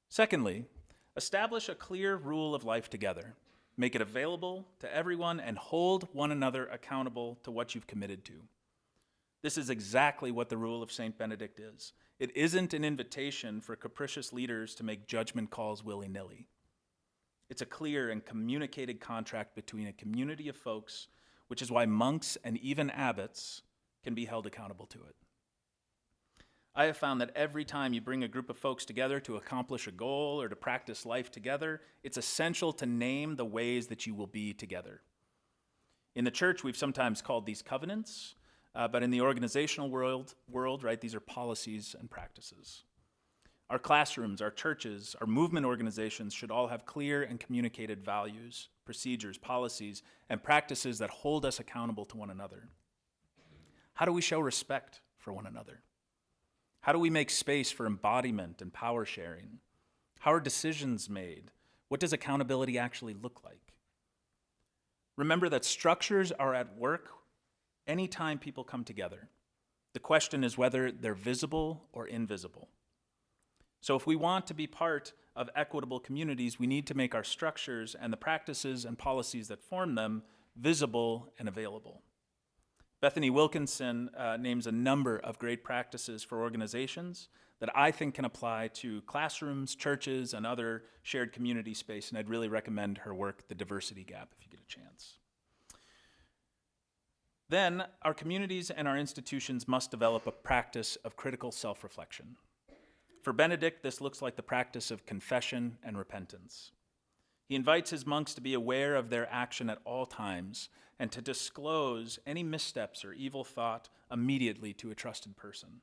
Secondly, establish a clear rule of life together. Make it available to everyone and hold one another accountable to what you've committed to. This is exactly what the rule of St. Benedict is. It isn't an invitation for capricious leaders to make judgment calls willy-nilly. It's a clear and communicated contract between a community of folks, which is why monks and even abbots can be held accountable to it. I have found that every time you bring a group of folks together to accomplish a goal or to practice life together, it's essential to name the ways that you will be together. In the church, we've sometimes called these covenants, but in the organizational world, right, these are policies and practices. Our classrooms, our churches, our movement organizations should all have clear and communicated values, procedures, policies, and practices that hold us accountable to one another. How do we show respect for one another? How do we make space for embodiment and power sharing? How are decisions made? What does accountability actually look like? Remember that structures are at work anytime people come together. The question is whether they're visible or invisible. So if we want to be part of equitable communities, we need to make our structures and the practices and policies that form them visible and available. Bethany Wilkinson names a number of great practices for organizations that I think can apply to classrooms, churches, and other shared community space, and I'd really recommend her work, The Diversity Gap, if you get a chance. Then, our communities and our institutions must develop a practice of critical self-reflection. For Benedict, this looks like the practice of confession and repentance. He invites his monks to be aware of their action at all times and to disclose any missteps or evil thought immediately to a trusted person.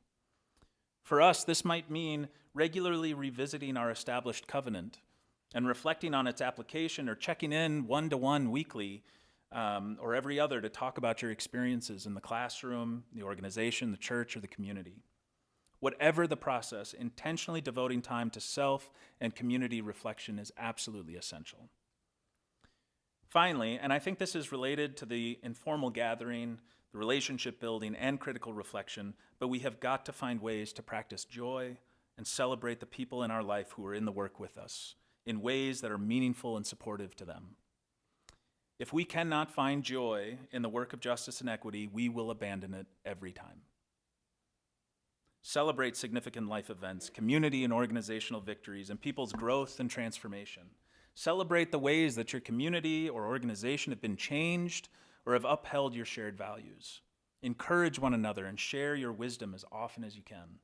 For us, this might mean regularly revisiting our established covenant and reflecting on its application, or checking in one-to-one weekly or every other to talk about your experiences in the classroom, the organization, the church, or the community. Whatever the process, intentionally devoting time to self and community reflection is absolutely essential. Finally, and I think this is related to the informal gathering, the relationship building, and critical reflection, but we have got to find ways to practice joy and celebrate the people in our life who are in the work with us in ways that are meaningful and supportive to them. If we cannot find joy in the work of justice and equity, we will abandon it every time. Celebrate significant life events, community and organizational victories, and people's growth and transformation. Celebrate the ways that your community or organization have been changed or have upheld your shared values. Encourage one another and share your wisdom as often as you can.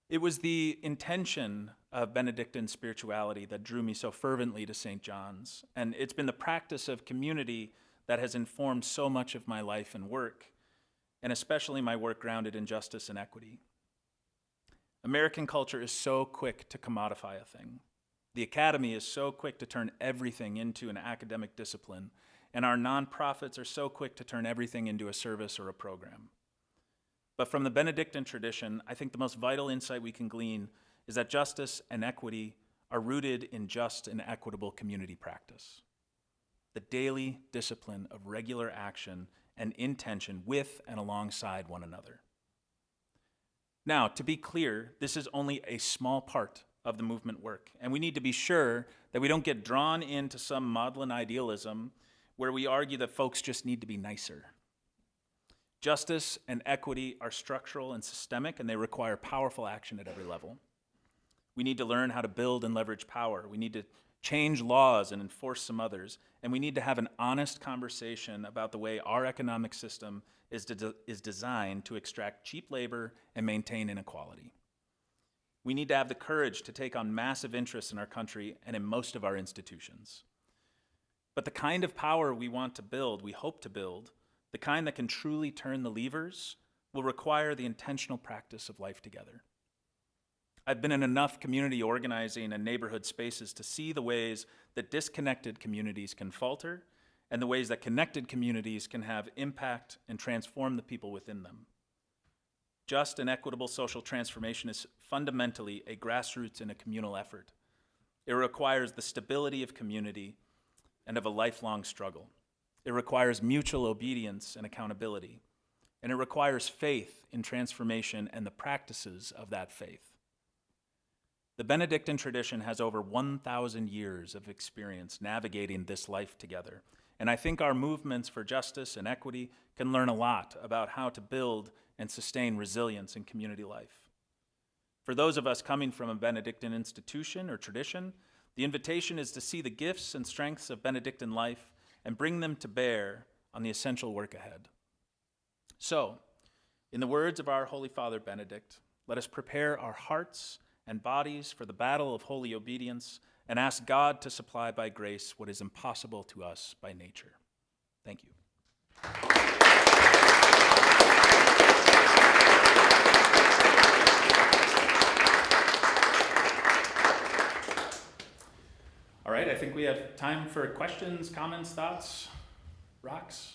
It was the intention of Benedictine spirituality that drew me so fervently to St. John's, and it's been the practice of community that has informed so much of my life and work, and especially my work grounded in justice and equity. American culture is so quick to commodify a thing. The academy is so quick to turn everything into an academic discipline, and our nonprofits are so quick to turn everything into a service or a program. But from the Benedictine tradition, I think the most vital insight we can glean is that justice and equity are rooted in just and equitable community practice. The daily discipline of regular action and intention with and alongside one another. Now, to be clear, this is only a small part of the movement work, and we need to be sure that we don't get drawn into some maudlin idealism where we argue that folks just need to be nicer. Justice and equity are structural and systemic, and they require powerful action at every level. We need to learn how to build and leverage power. We need to change laws and enforce some others, and we need to have an honest conversation about the way our economic system is designed to extract cheap labor and maintain inequality. We need to have the courage to take on massive interests in our country and in most of our institutions. But the kind of power we want to build, we hope to build, the kind that can truly turn the levers, will require the intentional practice of life together. I've been in enough community organizing and neighborhood spaces to see the ways that disconnected communities can falter and the ways that connected communities can have impact and transform the people within them. Just and equitable social transformation is fundamentally a grassroots and a communal effort. It requires the stability of community and of a lifelong struggle. It requires mutual obedience and accountability, and it requires faith in transformation and the practices of that faith. The Benedictine tradition has over 1,000 years of experience navigating this life together, and I think our movements for justice and equity can learn a lot about how to build and sustain resilience in community life. For those of us coming from a Benedictine institution or tradition, the invitation is to see the gifts and strengths of Benedictine life and bring them to bear on the essential work ahead. So, in the words of our Holy Father Benedict, let us prepare our hearts and bodies for the battle of holy obedience and ask God to supply by grace what is impossible to us by nature. Thank you. All right, I think we have time for questions, comments, thoughts, rocks.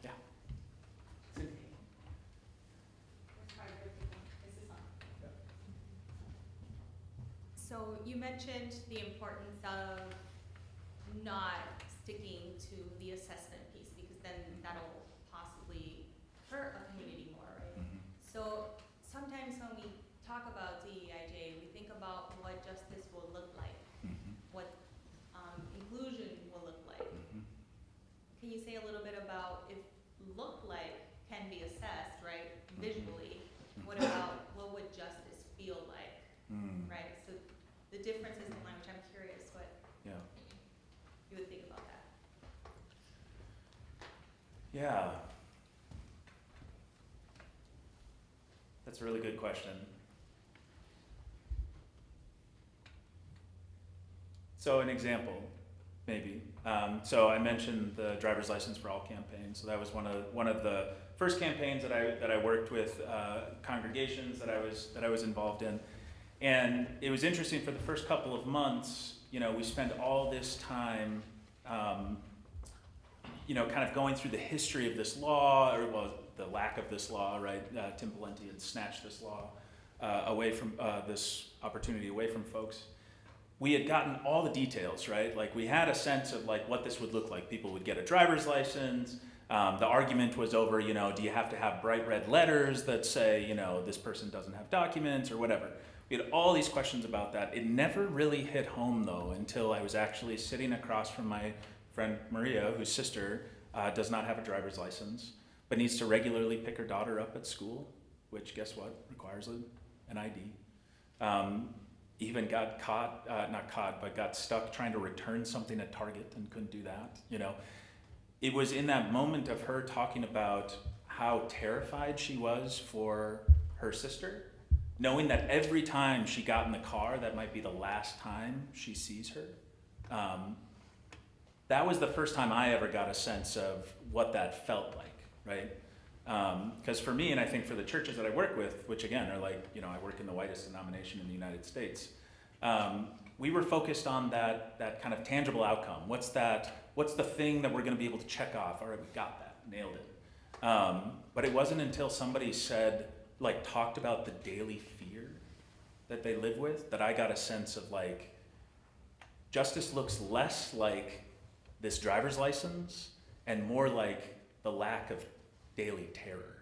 Yeah. So you mentioned the importance of not sticking to the assessment piece because then that'll possibly hurt a community more, right? Mm-hmm. So sometimes when we talk about DEIJ, we think about what justice will look like, Mm-hmm. what inclusion will look like. Mm-hmm. Can you say a little bit about if look like can be assessed, right, visually, what about what would justice feel like, right? So the differences in language, I'm curious what Yeah. you would think about that. Yeah. That's a really good question. So an example, maybe. So I mentioned the driver's license for all campaign. So that was one of the first campaigns that I worked with congregations that I was involved in, and it was interesting for the first couple of months. We spent all this time, kind of going through the history of this law, or well, the lack of this law, right? Tim Pawlenty had snatched this law away from this opportunity away from folks. We had gotten all the details, right? Like we had a sense of like what this would look like. People would get a driver's license. The argument was over, do you have to have bright red letters that say, this person doesn't have documents or whatever. We had all these questions about that. It never really hit home though until I was actually sitting across from my friend Maria, whose sister does not have a driver's license, but needs to regularly pick her daughter up at school, which guess what? Requires an ID. Even got got stuck trying to return something at Target and couldn't do that. It was in that moment of her talking about how terrified she was for her sister, knowing that every time she got in the car, that might be the last time she sees her. That was the first time I ever got a sense of what that felt like, right? Because for me, and I think for the churches that I work with, which again are like, I work in the whitest denomination in the United States, we were focused on that kind of tangible outcome. What's the thing that we're going to be able to check off? All right, we got that, nailed it. But it wasn't until somebody talked about the daily fear that they live with, that I got a sense of like, justice looks less like this driver's license and more like the lack of daily terror,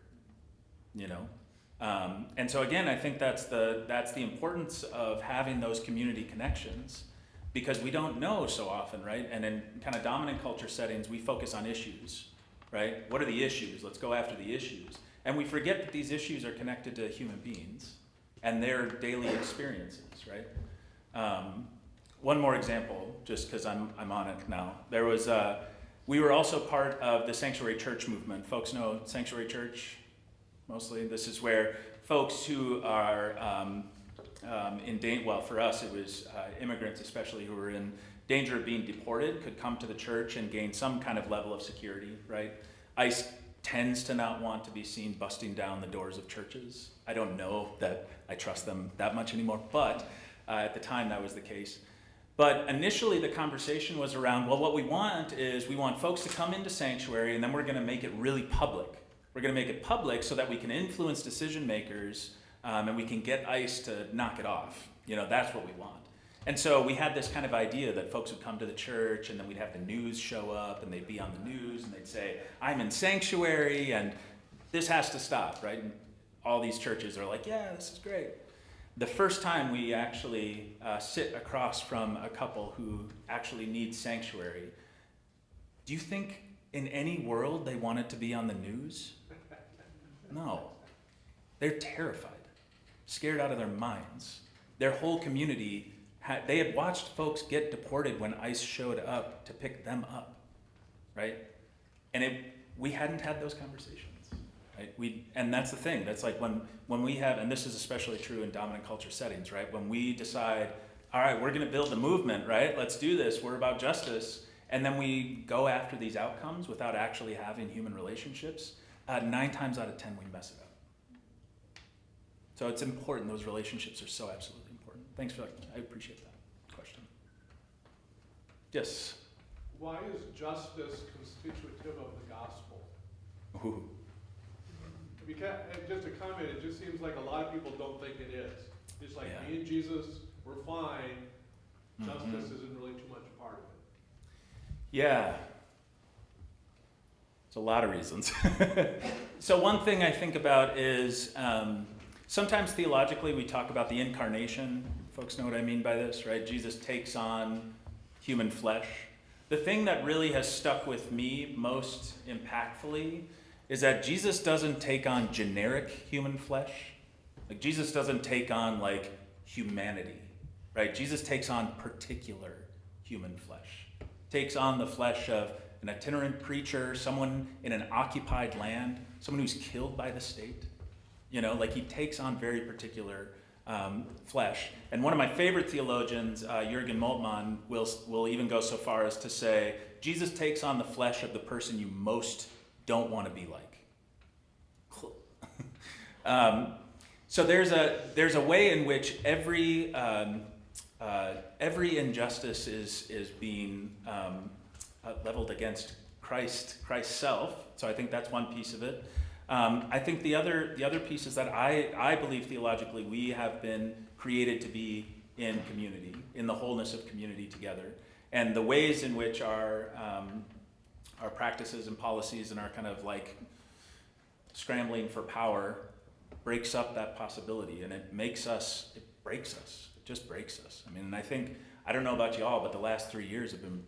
and so again, I think that's the importance of having those community connections, because we don't know so often, right? And in kind of dominant culture settings, we focus on issues, right? What are the issues? Let's go after the issues. And we forget that these issues are connected to human beings and their daily experiences, right? One more example, just because I'm on it now. There was we were also part of the sanctuary church movement. Folks know sanctuary church, mostly. This is where folks who are in danger, well, for us it was immigrants especially who were in danger of being deported, could come to the church and gain some kind of level of security, right? ICE tends to not want to be seen busting down the doors of churches. I don't know that I trust them that much anymore, but at the time that was the case. But initially the conversation was around, well, what we want is we want folks to come into sanctuary, and then we're going to make it really public. We're going to make it public so that we can influence decision makers, and we can get ICE to knock it off. That's what we want. And so we had this kind of idea that folks would come to the church, and then we'd have the news show up, and they'd be on the news, and they'd say, I'm in sanctuary, and this has to stop, right? And all these churches are like, yeah, this is great. The first time we actually sit across from a couple who actually need sanctuary, do you think in any world they want it to be on the news? No. They're terrified, scared out of their minds. Their whole community, they had watched folks get deported when ICE showed up to pick them up, right? And we hadn't had those conversations. Right? And that's the thing. That's like when we have, and this is especially true in dominant culture settings, right? When we decide, all right, we're going to build the movement, right? Let's do this. We're about justice. And then we go after these outcomes without actually having human relationships. 9 times out of 10, we mess it up. So it's important. Those relationships are so absolutely important. Thanks for that. I appreciate that question. Yes? Why is justice constitutive of the gospel? Ooh. Because, and just a comment, it just seems like a lot of people don't think it is. Just like Yeah. me and Jesus, we're fine. Justice isn't really too much a part of it. Yeah. There's a lot of reasons. So one thing I think about is sometimes theologically we talk about the incarnation. Folks know what I mean by this, right? Jesus takes on human flesh. The thing that really has stuck with me most impactfully is that Jesus doesn't take on generic human flesh. Like Jesus doesn't take on like humanity, right? Jesus takes on particular human flesh. Takes on the flesh of an itinerant preacher, someone in an occupied land, someone who's killed by the state, Like he takes on very particular flesh. And one of my favorite theologians, Jürgen Moltmann, will even go so far as to say, Jesus takes on the flesh of the person you most don't want to be like. So there's a way in which every injustice is being leveled against Christ's self. So I think that's one piece of it. I think the other piece is that I believe theologically we have been created to be in community, in the wholeness of community together, and the ways in which our practices and policies and our kind of like scrambling for power breaks up that possibility, and it breaks us. It just breaks us. I mean, I don't know about y'all, but the last 3 years have been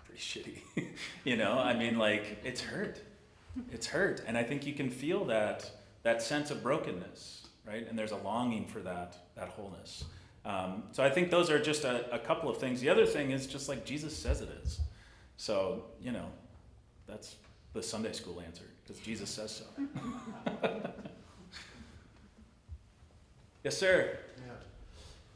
pretty shitty. I mean, like, it's hurt. And I think you can feel that sense of brokenness, right? And there's a longing for that wholeness. So I think those are just a couple of things. The other thing is just like Jesus says it is. So, that's the Sunday school answer, because Jesus says so. Yes, sir. Yeah.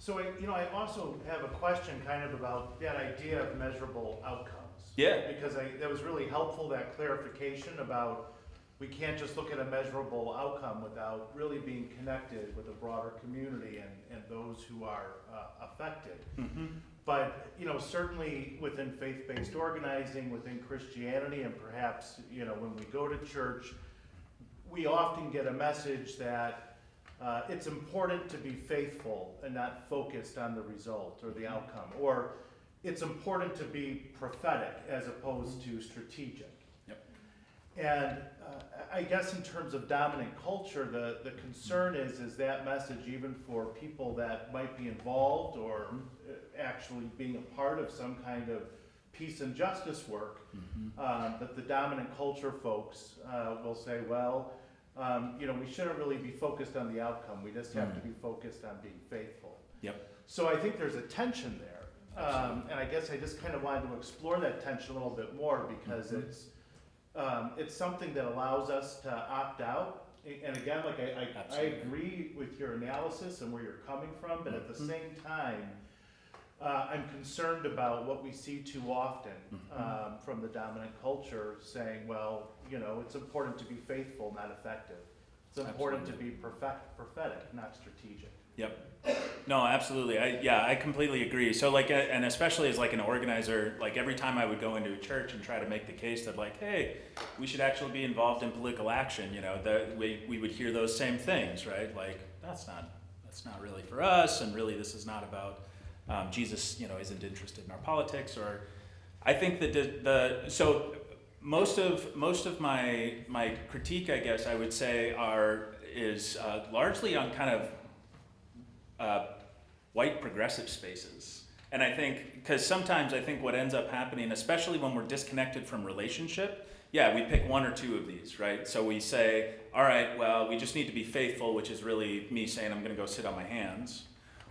So, I also have a question kind of about that idea of measurable outcomes. Yeah. Because that was really helpful, that clarification about we can't just look at a measurable outcome without really being connected with a broader community and those who are affected. Mm-hmm. But, certainly within faith-based organizing, within Christianity, and perhaps, when we go to church, we often get a message that it's important to be faithful and not focused on the result or the outcome. Or it's important to be prophetic as opposed to strategic. Yep. And I guess in terms of dominant culture, the concern is that message even for people that might be involved or actually being a part of some kind of peace and justice work, that the dominant culture folks will say, well, we shouldn't really be focused on the outcome. We just have to be focused on being faithful. Yep. So I think there's a tension there. And I guess I just kind of wanted to explore that tension a little bit more because it's something that allows us to opt out. And again, like I agree with your analysis and where you're coming from, but at the same time, I'm concerned about what we see too often from the dominant culture saying, well, it's important to be faithful, not effective. It's important to be prophetic, not strategic. Yep. No, absolutely. I completely agree. So and especially as like an organizer, like every time I would go into a church and try to make the case that like, hey, we should actually be involved in political action, that we would hear those same things, right? Like, that's not really for us, and really this is not about Jesus, isn't interested in our politics. Or I think that so most of my critique, I guess I would say, is largely on kind of white progressive spaces. And I think, because sometimes I think what ends up happening, especially when we're disconnected from relationship, we pick one or two of these, right? So we say, all right, well, we just need to be faithful, which is really me saying I'm going to go sit on my hands.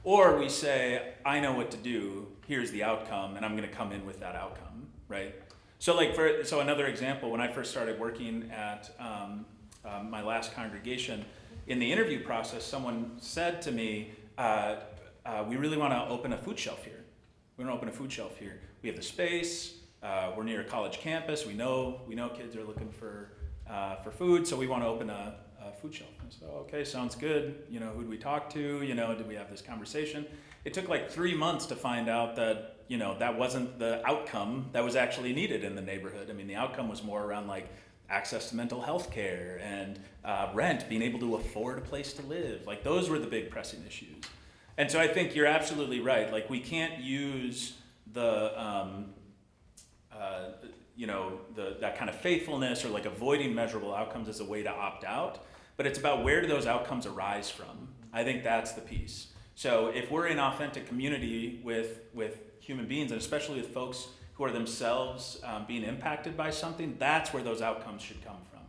Or we say, I know what to do, here's the outcome, and I'm going to come in with that outcome, right? So so another example, when I first started working at my last congregation, in the interview process, someone said to me, we really want to open a food shelf here. We want to open a food shelf here. We have the space, we're near a college campus, we know kids are looking for food, so we want to open a food shelf. And so, okay, sounds good. Who do we talk to? Did we have this conversation? It took like 3 months to find out that, that wasn't the outcome that was actually needed in the neighborhood. I mean, the outcome was more around like access to mental health care and rent, being able to afford a place to live. Like those were the big pressing issues. And so I think you're absolutely right. Like we can't use that kind of faithfulness or like avoiding measurable outcomes as a way to opt out. But it's about where do those outcomes arise from. I think that's the piece. So if we're in authentic community with human beings, and especially with folks who are themselves being impacted by something, that's where those outcomes should come from.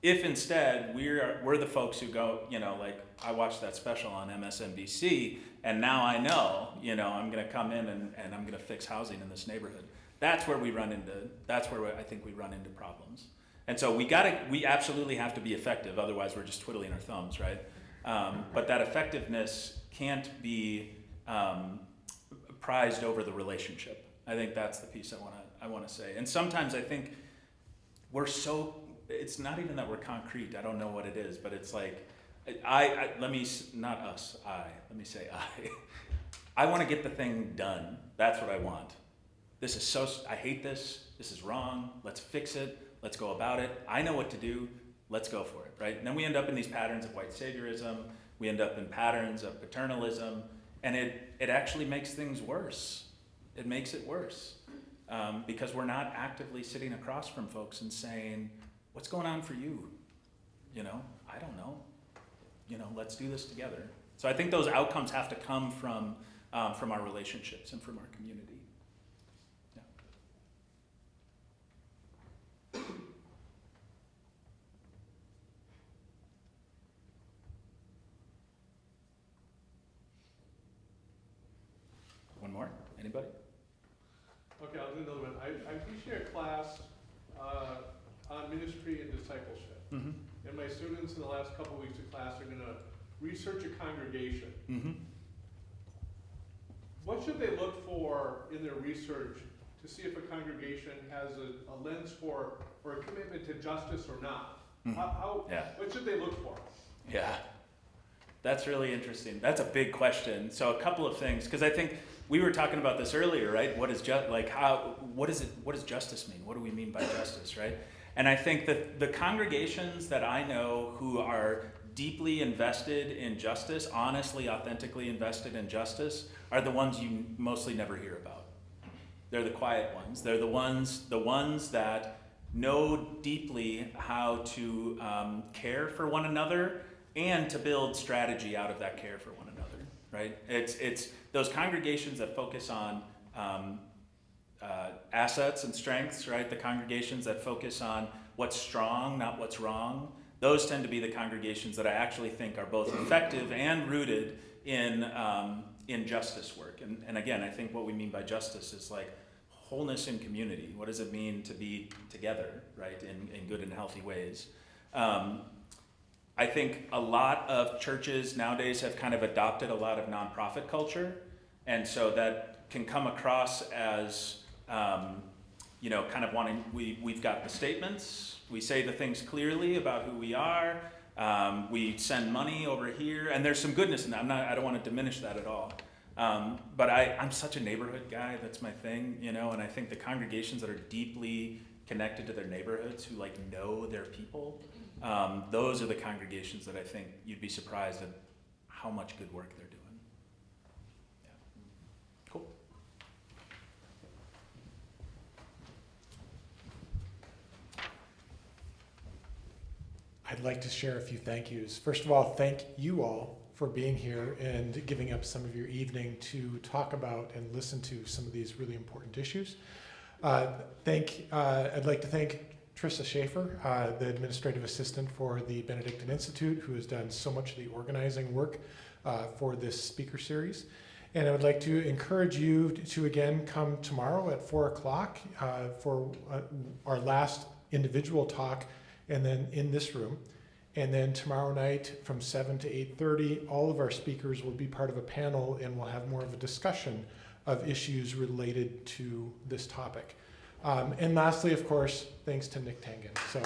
If instead we're the folks who go, like I watched that special on MSNBC, and now I know, I'm going to come in and I'm going to fix housing in this neighborhood. That's where I think we run into problems. And so we absolutely have to be effective, otherwise we're just twiddling our thumbs, right? But that effectiveness can't be prized over the relationship. I think that's the piece I want to say. And sometimes I think it's not even that we're concrete. I don't know what it is, but it's like, let me say I want to get the thing done. That's what I want. I hate this. This is wrong. Let's fix it. Let's go about it. I know what to do. Let's go for it, right? And then we end up in these patterns of white saviorism. We end up in patterns of paternalism, and it actually makes things worse. It makes it worse because we're not actively sitting across from folks and saying, what's going on for you? I don't know. Let's do this together. So I think those outcomes have to come from our relationships and from our community. Yeah. One more? Anybody? Okay, I'll do another one. I'm teaching a class on ministry and discipleship. Mm-hmm. And my students in the last couple weeks of class are gonna research a congregation. Mm-hmm. What should they look for in their research to see if a congregation has a lens for, or a commitment to justice or not? Mm-hmm. Yeah. What should they look for? Yeah, that's really interesting. That's a big question. So a couple of things, because I think we were talking about this earlier, right? What does justice mean? What do we mean by justice, right? And I think that the congregations that I know who are deeply invested in justice, honestly, authentically invested in justice, are the ones you mostly never hear about. They're the quiet ones. They're the ones that know deeply how to care for one another and to build strategy out of that care for one another, right? It's those congregations that focus on assets and strengths, right? The congregations that focus on what's strong, not what's wrong. Those tend to be the congregations that I actually think are both effective and rooted in justice work. And again, I think what we mean by justice is like wholeness in community. What does it mean to be together, right, in good and healthy ways? I think a lot of churches nowadays have kind of adopted a lot of nonprofit culture, and so that can come across as kind of wanting, we've got the statements, we say the things clearly about who we are, we send money over here, and there's some goodness in that. I don't want to diminish that at all. But I'm such a neighborhood guy, that's my thing, and I think the congregations that are deeply connected to their neighborhoods, who like know their people, those are the congregations that I think you'd be surprised at how much good work they're doing. Yeah. Cool. I'd like to share a few thank yous. First of all, thank you all for being here and giving up some of your evening to talk about and listen to some of these really important issues. I'd like to thank Trissa Schaefer, the administrative assistant for the Benedictine Institute, who has done so much of the organizing work for this speaker series. And I would like to encourage you to again come tomorrow at 4 o'clock for our last individual talk, and then in this room. And then tomorrow night from 7 to 8:30, all of our speakers will be part of a panel, and we'll have more of a discussion of issues related to this topic. And lastly, of course, thanks to Nick Tangen. So.